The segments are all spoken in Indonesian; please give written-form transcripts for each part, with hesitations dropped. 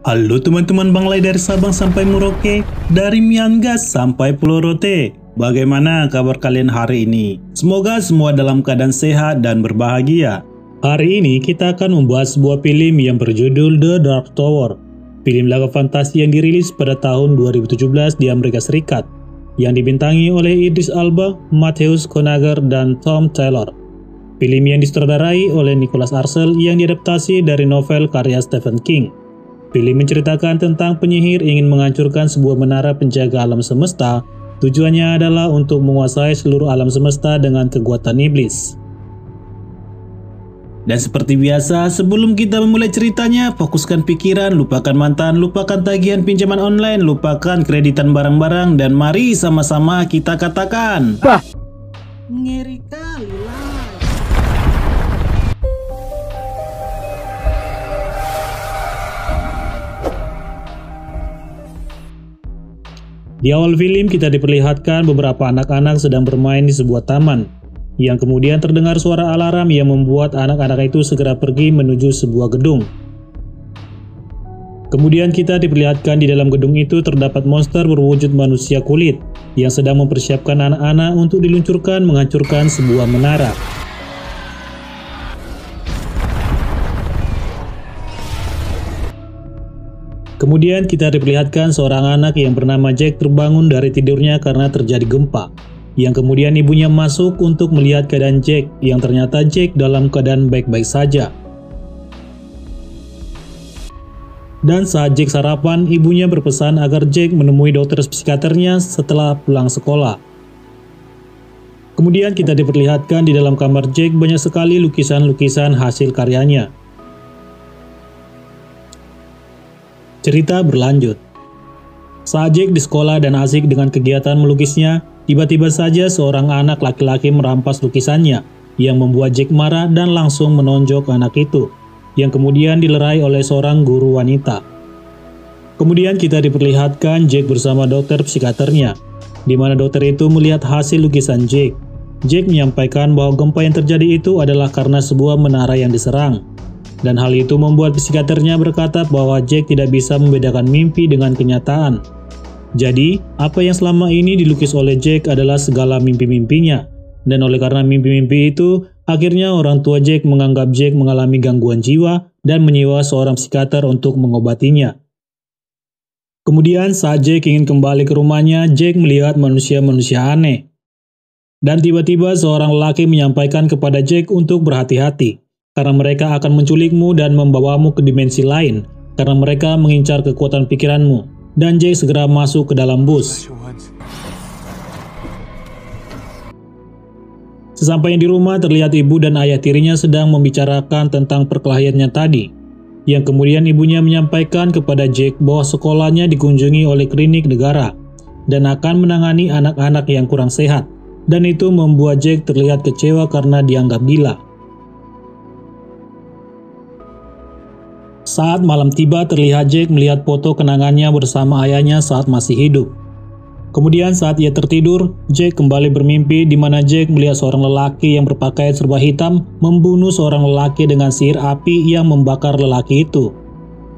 Halo teman-teman Banglai dari Sabang sampai Merauke, dari Miangas sampai Pulau Rote. Bagaimana kabar kalian hari ini? Semoga semua dalam keadaan sehat dan berbahagia. Hari ini kita akan membahas sebuah film yang berjudul The Dark Tower. Film laga fantasi yang dirilis pada tahun 2017 di Amerika Serikat, yang dibintangi oleh Idris Elba, Matthew McConaughey, dan Tom Taylor. Film yang disutradarai oleh Nicholas Arcel yang diadaptasi dari novel karya Stephen King. Film menceritakan tentang penyihir ingin menghancurkan sebuah menara penjaga alam semesta. Tujuannya adalah untuk menguasai seluruh alam semesta dengan kekuatan iblis. Dan seperti biasa, sebelum kita memulai ceritanya, fokuskan pikiran, lupakan mantan, lupakan tagihan pinjaman online, lupakan kreditan barang-barang, dan mari sama-sama kita katakan, bah, ngeri kali lah. Di awal film kita diperlihatkan beberapa anak-anak sedang bermain di sebuah taman, yang kemudian terdengar suara alarm yang membuat anak-anak itu segera pergi menuju sebuah gedung. Kemudian kita diperlihatkan di dalam gedung itu terdapat monster berwujud manusia kulit, yang sedang mempersiapkan anak-anak untuk diluncurkan menghancurkan sebuah menara. Kemudian kita diperlihatkan seorang anak yang bernama Jack terbangun dari tidurnya karena terjadi gempa, yang kemudian ibunya masuk untuk melihat keadaan Jack, yang ternyata Jack dalam keadaan baik-baik saja. Dan saat Jack sarapan, ibunya berpesan agar Jack menemui dokter psikiaternya setelah pulang sekolah. Kemudian kita diperlihatkan di dalam kamar Jack banyak sekali lukisan-lukisan hasil karyanya. Cerita berlanjut. Saat Jack di sekolah dan asik dengan kegiatan melukisnya, tiba-tiba saja seorang anak laki-laki merampas lukisannya, yang membuat Jack marah dan langsung menonjok anak itu, yang kemudian dilerai oleh seorang guru wanita. Kemudian kita diperlihatkan Jack bersama dokter psikiaternya, di mana dokter itu melihat hasil lukisan Jack. Jack menyampaikan bahwa gempa yang terjadi itu adalah karena sebuah menara yang diserang. Dan hal itu membuat psikiaternya berkata bahwa Jack tidak bisa membedakan mimpi dengan kenyataan. Jadi, apa yang selama ini dilukis oleh Jack adalah segala mimpi-mimpinya. Dan oleh karena mimpi-mimpi itu, akhirnya orang tua Jack menganggap Jack mengalami gangguan jiwa dan menyewa seorang psikiater untuk mengobatinya. Kemudian saat Jack ingin kembali ke rumahnya, Jack melihat manusia-manusia aneh. Dan tiba-tiba seorang lelaki menyampaikan kepada Jack untuk berhati-hati, karena mereka akan menculikmu dan membawamu ke dimensi lain, karena mereka mengincar kekuatan pikiranmu. Dan Jack segera masuk ke dalam bus. Sesampainya di rumah, terlihat ibu dan ayah tirinya sedang membicarakan tentang perkelahiannya tadi, yang kemudian ibunya menyampaikan kepada Jack bahwa sekolahnya dikunjungi oleh klinik negara, dan akan menangani anak-anak yang kurang sehat, dan itu membuat Jack terlihat kecewa karena dianggap gila. Saat malam tiba, terlihat Jack melihat foto kenangannya bersama ayahnya saat masih hidup. Kemudian saat ia tertidur, Jack kembali bermimpi di mana Jack melihat seorang lelaki yang berpakaian serba hitam membunuh seorang lelaki dengan sihir api yang membakar lelaki itu.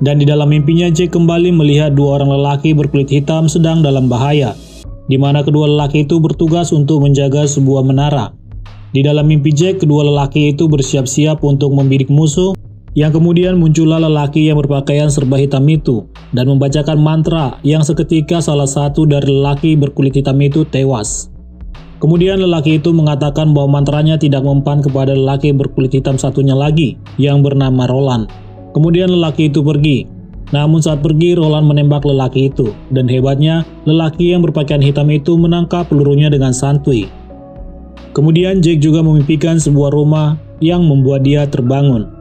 Dan di dalam mimpinya Jack kembali melihat dua orang lelaki berkulit hitam sedang dalam bahaya, di mana kedua lelaki itu bertugas untuk menjaga sebuah menara. Di dalam mimpi Jack, kedua lelaki itu bersiap-siap untuk membidik musuh, yang kemudian muncullah lelaki yang berpakaian serba hitam itu dan membacakan mantra yang seketika salah satu dari lelaki berkulit hitam itu tewas. Kemudian lelaki itu mengatakan bahwa mantranya tidak mempan kepada lelaki berkulit hitam satunya lagi yang bernama Roland. Kemudian lelaki itu pergi. Namun saat pergi, Roland menembak lelaki itu, dan hebatnya lelaki yang berpakaian hitam itu menangkap pelurunya dengan santuy. Kemudian Jack juga memimpikan sebuah rumah yang membuat dia terbangun.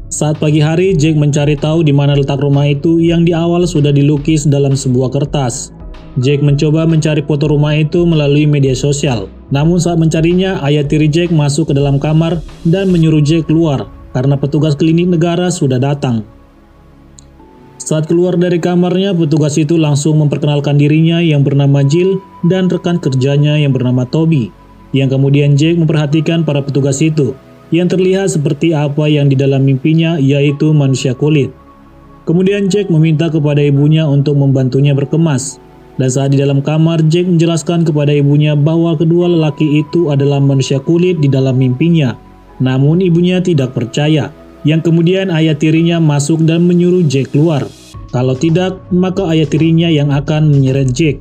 Saat pagi hari, Jack mencari tahu di mana letak rumah itu yang di awal sudah dilukis dalam sebuah kertas. Jack mencoba mencari foto rumah itu melalui media sosial. Namun saat mencarinya, ayah tiri Jack masuk ke dalam kamar dan menyuruh Jack keluar karena petugas klinik negara sudah datang. Saat keluar dari kamarnya, petugas itu langsung memperkenalkan dirinya yang bernama Jill dan rekan kerjanya yang bernama Toby, yang kemudian Jack memperhatikan para petugas itu, yang terlihat seperti apa yang di dalam mimpinya, yaitu manusia kulit. Kemudian Jack meminta kepada ibunya untuk membantunya berkemas. Dan saat di dalam kamar, Jack menjelaskan kepada ibunya bahwa kedua lelaki itu adalah manusia kulit di dalam mimpinya. Namun ibunya tidak percaya, yang kemudian ayah tirinya masuk dan menyuruh Jack keluar. Kalau tidak, maka ayah tirinya yang akan menyeret Jack.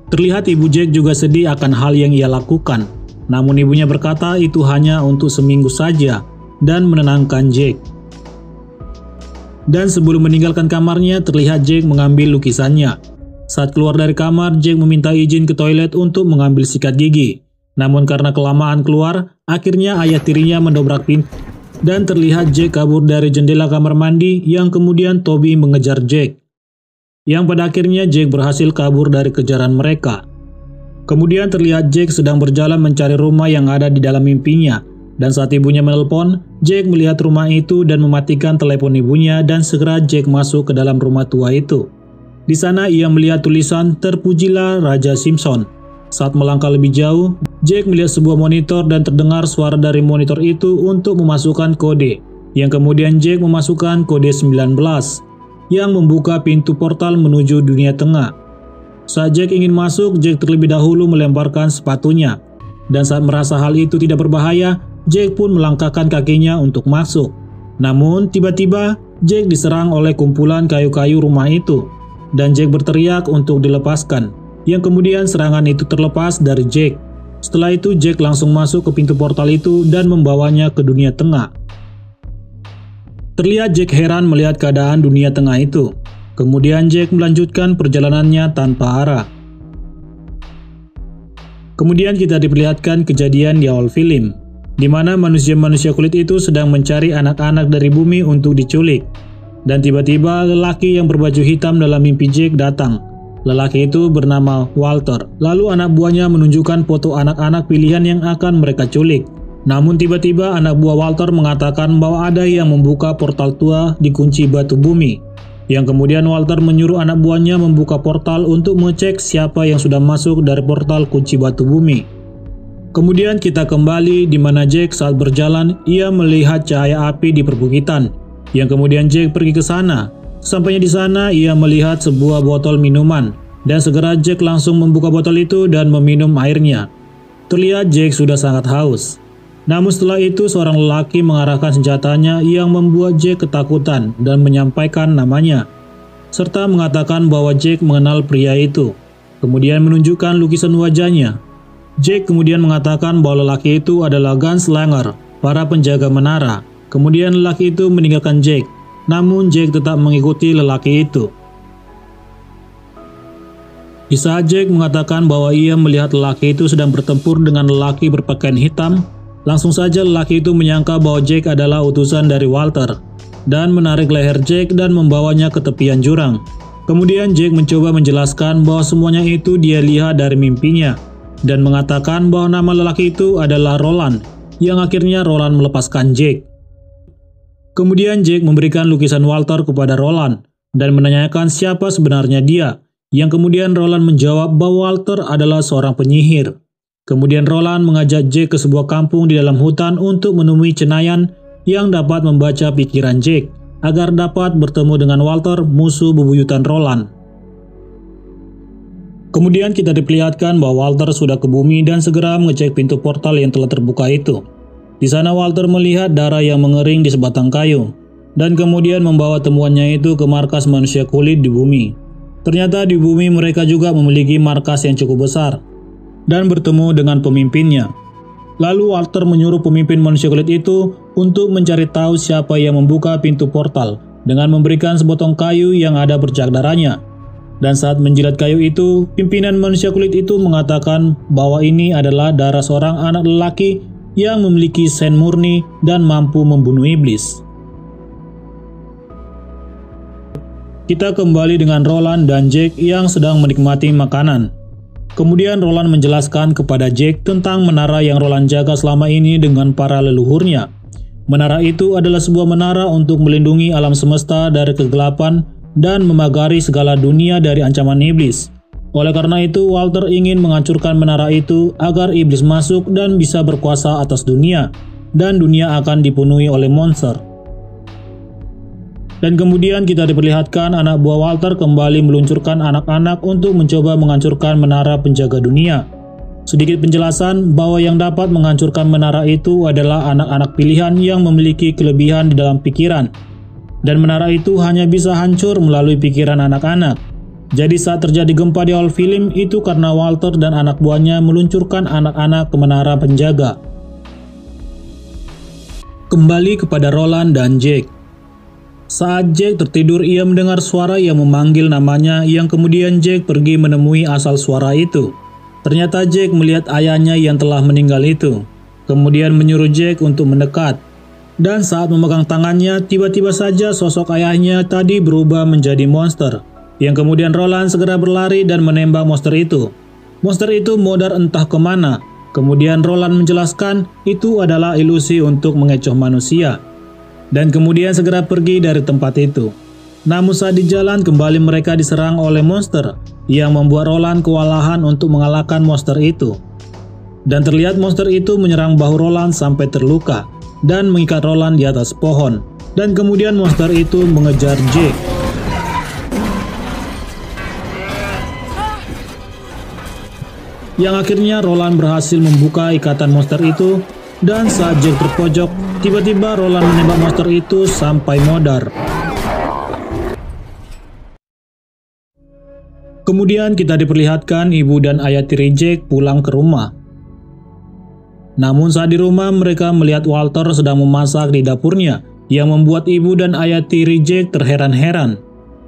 Terlihat ibu Jack juga sedih akan hal yang ia lakukan. Namun ibunya berkata itu hanya untuk seminggu saja dan menenangkan Jack. Dan sebelum meninggalkan kamarnya, terlihat Jack mengambil lukisannya. Saat keluar dari kamar, Jack meminta izin ke toilet untuk mengambil sikat gigi. Namun karena kelamaan keluar, akhirnya ayah tirinya mendobrak pintu. Dan terlihat Jack kabur dari jendela kamar mandi yang kemudian Toby mengejar Jack. Yang pada akhirnya Jack berhasil kabur dari kejaran mereka. Kemudian terlihat Jack sedang berjalan mencari rumah yang ada di dalam mimpinya. Dan saat ibunya menelpon, Jack melihat rumah itu dan mematikan telepon ibunya dan segera Jack masuk ke dalam rumah tua itu. Di sana ia melihat tulisan "Terpujilah Raja Simpson". Saat melangkah lebih jauh, Jack melihat sebuah monitor dan terdengar suara dari monitor itu untuk memasukkan kode. Yang kemudian Jack memasukkan kode 19 yang membuka pintu portal menuju dunia tengah. Saat Jack ingin masuk, Jack terlebih dahulu melemparkan sepatunya. Dan saat merasa hal itu tidak berbahaya, Jack pun melangkahkan kakinya untuk masuk. Namun tiba-tiba Jack diserang oleh kumpulan kayu-kayu rumah itu. Dan Jack berteriak untuk dilepaskan, yang kemudian serangan itu terlepas dari Jack. Setelah itu Jack langsung masuk ke pintu portal itu dan membawanya ke dunia tengah. Terlihat Jack heran melihat keadaan dunia tengah itu. Kemudian Jack melanjutkan perjalanannya tanpa arah. Kemudian kita diperlihatkan kejadian di awal film, di mana manusia-manusia kulit itu sedang mencari anak-anak dari bumi untuk diculik. Dan tiba-tiba lelaki yang berbaju hitam dalam mimpi Jack datang. Lelaki itu bernama Walter. Lalu anak buahnya menunjukkan foto anak-anak pilihan yang akan mereka culik. Namun tiba-tiba anak buah Walter mengatakan bahwa ada yang membuka portal tua di kunci batu bumi. Yang kemudian Walter menyuruh anak buahnya membuka portal untuk mengecek siapa yang sudah masuk dari portal kunci batu bumi. Kemudian kita kembali di mana Jack saat berjalan, ia melihat cahaya api di perbukitan. Yang kemudian Jack pergi ke sana. Sampainya di sana, ia melihat sebuah botol minuman. Dan segera Jack langsung membuka botol itu dan meminum airnya. Terlihat Jack sudah sangat haus. Namun setelah itu seorang lelaki mengarahkan senjatanya yang membuat Jack ketakutan dan menyampaikan namanya. Serta mengatakan bahwa Jack mengenal pria itu. Kemudian menunjukkan lukisan wajahnya. Jack kemudian mengatakan bahwa lelaki itu adalah Gunslinger, para penjaga menara. Kemudian lelaki itu meninggalkan Jack, namun Jack tetap mengikuti lelaki itu. Di saat Jack mengatakan bahwa ia melihat lelaki itu sedang bertempur dengan lelaki berpakaian hitam, langsung saja lelaki itu menyangka bahwa Jack adalah utusan dari Walter, dan menarik leher Jack dan membawanya ke tepian jurang. Kemudian Jack mencoba menjelaskan bahwa semuanya itu dia lihat dari mimpinya, dan mengatakan bahwa nama lelaki itu adalah Roland, yang akhirnya Roland melepaskan Jack. Kemudian Jack memberikan lukisan Walter kepada Roland dan menanyakan siapa sebenarnya dia, yang kemudian Roland menjawab bahwa Walter adalah seorang penyihir. Kemudian Roland mengajak Jack ke sebuah kampung di dalam hutan untuk menemui Cenayan yang dapat membaca pikiran Jack, agar dapat bertemu dengan Walter, musuh bebuyutan Roland. Kemudian kita diperlihatkan bahwa Walter sudah ke bumi dan segera mengecek pintu portal yang telah terbuka itu. Di sana Walter melihat darah yang mengering di sebatang kayu, dan kemudian membawa temuannya itu ke markas manusia kulit di bumi. Ternyata di bumi mereka juga memiliki markas yang cukup besar, dan bertemu dengan pemimpinnya. Lalu Walter menyuruh pemimpin manusia kulit itu untuk mencari tahu siapa yang membuka pintu portal, dengan memberikan sepotong kayu yang ada bercak darahnya. Dan saat menjilat kayu itu, pimpinan manusia kulit itu mengatakan bahwa ini adalah darah seorang anak lelaki yang memiliki sen murni dan mampu membunuh iblis. Kita kembali dengan Roland dan Jack yang sedang menikmati makanan. Kemudian Roland menjelaskan kepada Jack tentang menara yang Roland jaga selama ini dengan para leluhurnya. Menara itu adalah sebuah menara untuk melindungi alam semesta dari kegelapan dan memagari segala dunia dari ancaman iblis. Oleh karena itu, Walter ingin menghancurkan menara itu agar iblis masuk dan bisa berkuasa atas dunia, dan dunia akan dipenuhi oleh monster. Dan kemudian kita diperlihatkan anak buah Walter kembali meluncurkan anak-anak untuk mencoba menghancurkan menara penjaga dunia. Sedikit penjelasan bahwa yang dapat menghancurkan menara itu adalah anak-anak pilihan yang memiliki kelebihan di dalam pikiran. Dan menara itu hanya bisa hancur melalui pikiran anak-anak. Jadi saat terjadi gempa di awal film itu karena Walter dan anak buahnya meluncurkan anak-anak ke menara penjaga. Kembali kepada Roland dan Jake. Saat Jake tertidur, ia mendengar suara yang memanggil namanya yang kemudian Jake pergi menemui asal suara itu. Ternyata Jake melihat ayahnya yang telah meninggal itu. Kemudian menyuruh Jake untuk mendekat. Dan saat memegang tangannya, tiba-tiba saja sosok ayahnya tadi berubah menjadi monster. Yang kemudian Roland segera berlari dan menembak monster itu. Monster itu modar entah kemana. Kemudian Roland menjelaskan itu adalah ilusi untuk mengecoh manusia. Dan kemudian segera pergi dari tempat itu. Namun saat di jalan kembali mereka diserang oleh monster yang membuat Roland kewalahan untuk mengalahkan monster itu. Dan terlihat monster itu menyerang bahu Roland sampai terluka dan mengikat Roland di atas pohon. Dan kemudian monster itu mengejar Jake. Yang akhirnya Roland berhasil membuka ikatan monster itu. Dan saat Jake terpojok, tiba-tiba Roland menembak monster itu sampai modar. Kemudian kita diperlihatkan ibu dan ayah tiri Jake pulang ke rumah. Namun saat di rumah mereka melihat Walter sedang memasak di dapurnya, yang membuat ibu dan ayah tiri Jake terheran-heran.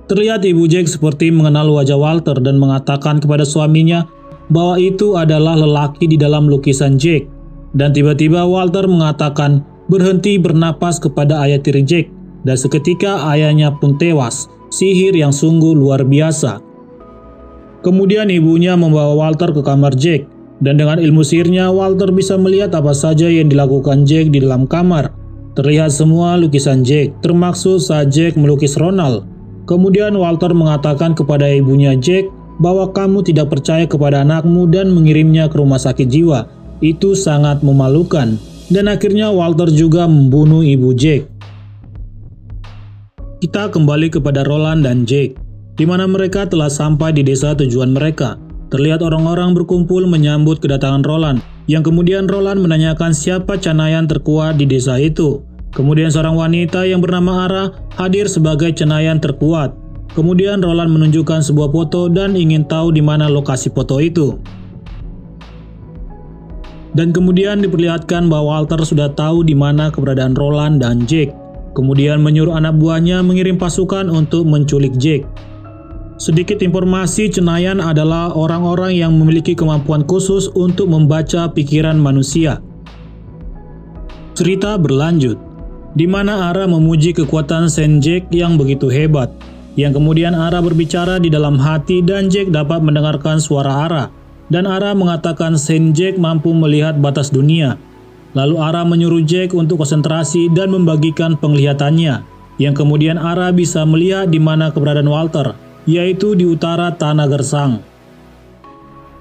Terlihat ibu Jake seperti mengenal wajah Walter dan mengatakan kepada suaminya bahwa itu adalah lelaki di dalam lukisan Jake. Dan tiba-tiba Walter mengatakan berhenti bernapas kepada ayah tiri Jake. Dan seketika ayahnya pun tewas. Sihir yang sungguh luar biasa. Kemudian ibunya membawa Walter ke kamar Jake. Dan dengan ilmu sihirnya Walter bisa melihat apa saja yang dilakukan Jake di dalam kamar. Terlihat semua lukisan Jake, termaksud saat Jake melukis Ronald. Kemudian Walter mengatakan kepada ibunya Jake bahwa kamu tidak percaya kepada anakmu dan mengirimnya ke rumah sakit jiwa. Itu sangat memalukan. Dan akhirnya Walter juga membunuh ibu Jake. Kita kembali kepada Roland dan Jake, di mana mereka telah sampai di desa tujuan mereka. Terlihat orang-orang berkumpul menyambut kedatangan Roland, yang kemudian Roland menanyakan siapa Cenayan terkuat di desa itu. Kemudian seorang wanita yang bernama Ara hadir sebagai Cenayan terkuat. Kemudian Roland menunjukkan sebuah foto dan ingin tahu di mana lokasi foto itu. Dan kemudian diperlihatkan bahwa Walter sudah tahu di mana keberadaan Roland dan Jake. Kemudian menyuruh anak buahnya mengirim pasukan untuk menculik Jake. Sedikit informasi, Cenayan adalah orang-orang yang memiliki kemampuan khusus untuk membaca pikiran manusia. Cerita berlanjut, di mana Ara memuji kekuatan Saint Jake yang begitu hebat. Yang kemudian Ara berbicara di dalam hati dan Jake dapat mendengarkan suara Ara. Dan Ara mengatakan Saint Jake mampu melihat batas dunia. Lalu Ara menyuruh Jake untuk konsentrasi dan membagikan penglihatannya. Yang kemudian Ara bisa melihat di mana keberadaan Walter, yaitu di utara Tanah Gersang.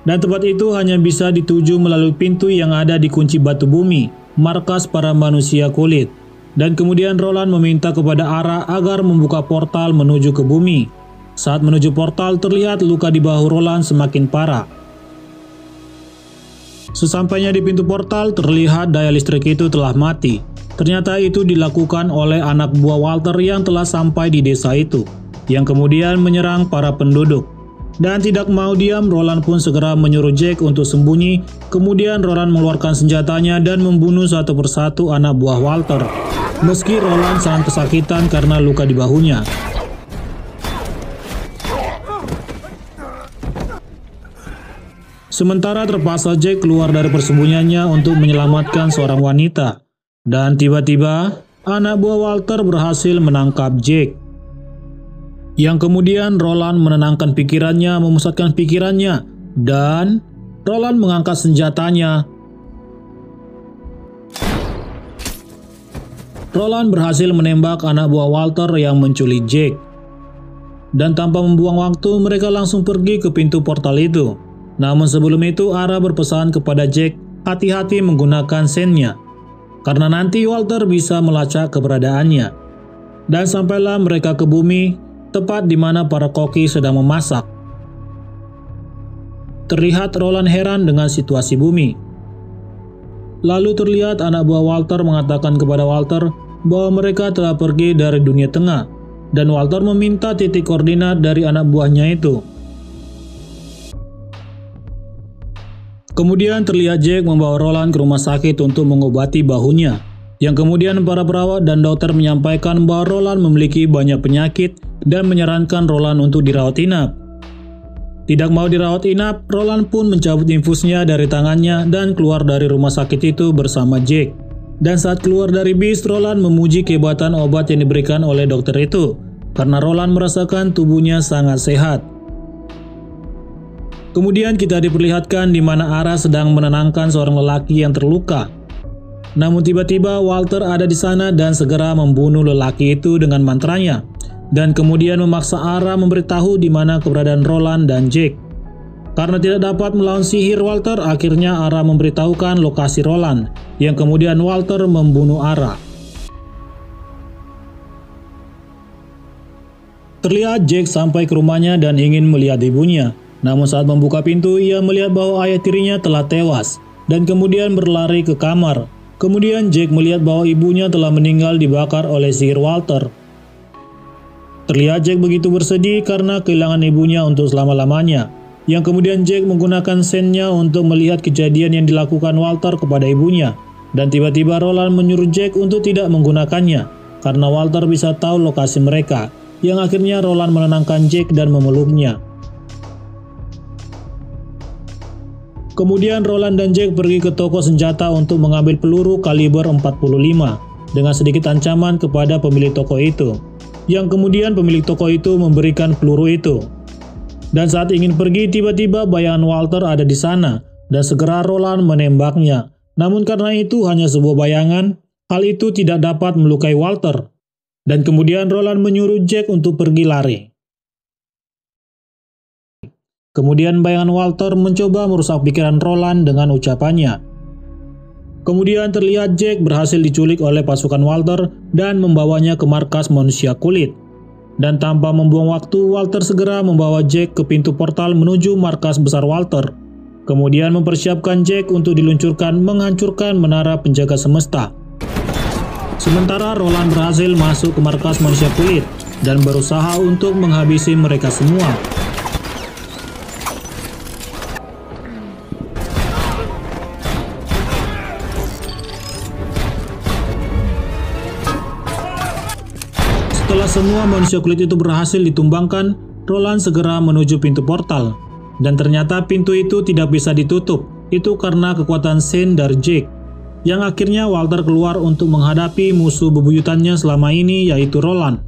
Dan tempat itu hanya bisa dituju melalui pintu yang ada di kunci batu bumi, markas para manusia kulit. Dan kemudian Roland meminta kepada Ara agar membuka portal menuju ke bumi. Saat menuju portal terlihat luka di bahu Roland semakin parah. Sesampainya di pintu portal, terlihat daya listrik itu telah mati. Ternyata itu dilakukan oleh anak buah Walter yang telah sampai di desa itu, yang kemudian menyerang para penduduk. Dan tidak mau diam, Roland pun segera menyuruh Jake untuk sembunyi. Kemudian Roland mengeluarkan senjatanya dan membunuh satu persatu anak buah Walter. Meski Roland sangat kesakitan karena luka di bahunya. Sementara terpaksa Jake keluar dari persembunyiannya untuk menyelamatkan seorang wanita. Dan tiba-tiba, anak buah Walter berhasil menangkap Jake. Yang kemudian Roland menenangkan pikirannya, memusatkan pikirannya, dan Roland mengangkat senjatanya. Roland berhasil menembak anak buah Walter yang menculik Jake. Dan tanpa membuang waktu, mereka langsung pergi ke pintu portal itu. Namun sebelum itu Ara berpesan kepada Jake hati-hati menggunakan sennya, karena nanti Walter bisa melacak keberadaannya. Dan sampailah mereka ke bumi, tepat di mana para koki sedang memasak. Terlihat Roland heran dengan situasi bumi. Lalu terlihat anak buah Walter mengatakan kepada Walter bahwa mereka telah pergi dari dunia tengah, dan Walter meminta titik koordinat dari anak buahnya itu. Kemudian terlihat Jack membawa Roland ke rumah sakit untuk mengobati bahunya, yang kemudian para perawat dan dokter menyampaikan bahwa Roland memiliki banyak penyakit dan menyarankan Roland untuk dirawat inap. Tidak mau dirawat inap, Roland pun mencabut infusnya dari tangannya dan keluar dari rumah sakit itu bersama Jack. Dan saat keluar dari bis, Roland memuji kehebatan obat yang diberikan oleh dokter itu, karena Roland merasakan tubuhnya sangat sehat. Kemudian kita diperlihatkan di mana Ara sedang menenangkan seorang lelaki yang terluka. Namun tiba-tiba Walter ada di sana dan segera membunuh lelaki itu dengan mantranya, dan kemudian memaksa Ara memberitahu di mana keberadaan Roland dan Jack. Karena tidak dapat melawan sihir Walter, akhirnya Ara memberitahukan lokasi Roland, yang kemudian Walter membunuh Ara. Terlihat Jack sampai ke rumahnya dan ingin melihat ibunya. Namun saat membuka pintu, ia melihat bahwa ayah tirinya telah tewas, dan kemudian berlari ke kamar. Kemudian Jack melihat bahwa ibunya telah meninggal dibakar oleh sihir Walter. Terlihat Jack begitu bersedih karena kehilangan ibunya untuk selama-lamanya, yang kemudian Jack menggunakan sennya untuk melihat kejadian yang dilakukan Walter kepada ibunya, dan tiba-tiba Roland menyuruh Jack untuk tidak menggunakannya, karena Walter bisa tahu lokasi mereka, yang akhirnya Roland menenangkan Jack dan memeluknya. Kemudian Roland dan Jack pergi ke toko senjata untuk mengambil peluru kaliber 45 dengan sedikit ancaman kepada pemilik toko itu, yang kemudian pemilik toko itu memberikan peluru itu. Dan saat ingin pergi, tiba-tiba bayangan Walter ada di sana, dan segera Roland menembaknya. Namun karena itu hanya sebuah bayangan, hal itu tidak dapat melukai Walter. Dan kemudian Roland menyuruh Jack untuk pergi lari. Kemudian bayangan Walter mencoba merusak pikiran Roland dengan ucapannya. Kemudian terlihat Jack berhasil diculik oleh pasukan Walter dan membawanya ke markas manusia kulit. Dan tanpa membuang waktu, Walter segera membawa Jack ke pintu portal menuju markas besar Walter. Kemudian mempersiapkan Jack untuk diluncurkan menghancurkan menara penjaga semesta. Sementara Roland berhasil masuk ke markas manusia kulit dan berusaha untuk menghabisi mereka semua. Setelah semua manusia kulit itu berhasil ditumbangkan, Roland segera menuju pintu portal. Dan ternyata pintu itu tidak bisa ditutup, itu karena kekuatan sen dari Jack. Yang akhirnya Walter keluar untuk menghadapi musuh bebuyutannya selama ini, yaitu Roland.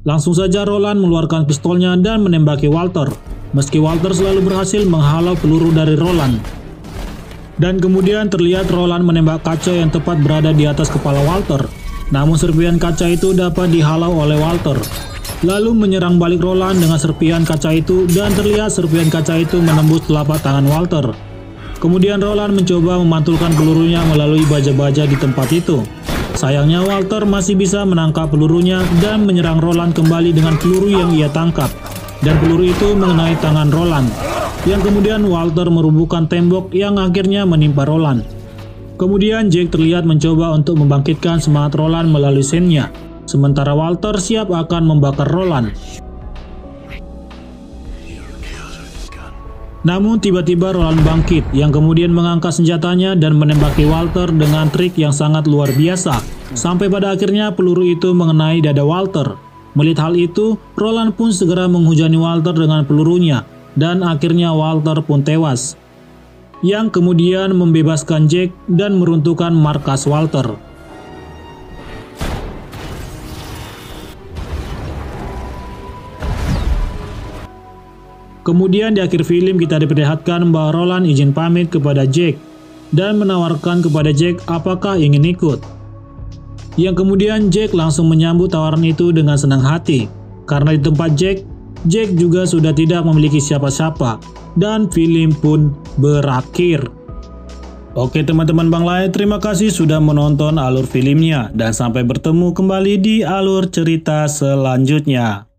Langsung saja Roland mengeluarkan pistolnya dan menembaki Walter, meski Walter selalu berhasil menghalau peluru dari Roland. Dan kemudian terlihat Roland menembak kaca yang tepat berada di atas kepala Walter. Namun serpihan kaca itu dapat dihalau oleh Walter. Lalu menyerang balik Roland dengan serpihan kaca itu, dan terlihat serpihan kaca itu menembus telapak tangan Walter. Kemudian Roland mencoba memantulkan pelurunya melalui baja-baja di tempat itu. Sayangnya Walter masih bisa menangkap pelurunya dan menyerang Roland kembali dengan peluru yang ia tangkap. Dan peluru itu mengenai tangan Roland, yang kemudian Walter merubuhkan tembok yang akhirnya menimpa Roland. Kemudian Jack terlihat mencoba untuk membangkitkan semangat Roland melalui sennya, sementara Walter siap akan membakar Roland. Namun tiba-tiba Roland bangkit, yang kemudian mengangkat senjatanya dan menembaki Walter dengan trik yang sangat luar biasa, sampai pada akhirnya peluru itu mengenai dada Walter. Melihat hal itu, Roland pun segera menghujani Walter dengan pelurunya, dan akhirnya Walter pun tewas, yang kemudian membebaskan Jack dan meruntuhkan markas Walter. Kemudian di akhir film kita diperlihatkan bahwa Roland izin pamit kepada Jack dan menawarkan kepada Jack apakah ingin ikut. Yang kemudian Jack langsung menyambut tawaran itu dengan senang hati, karena di tempat Jack juga sudah tidak memiliki siapa-siapa, dan film pun berakhir. Oke teman-teman Bang Lai, terima kasih sudah menonton alur filmnya dan sampai bertemu kembali di alur cerita selanjutnya.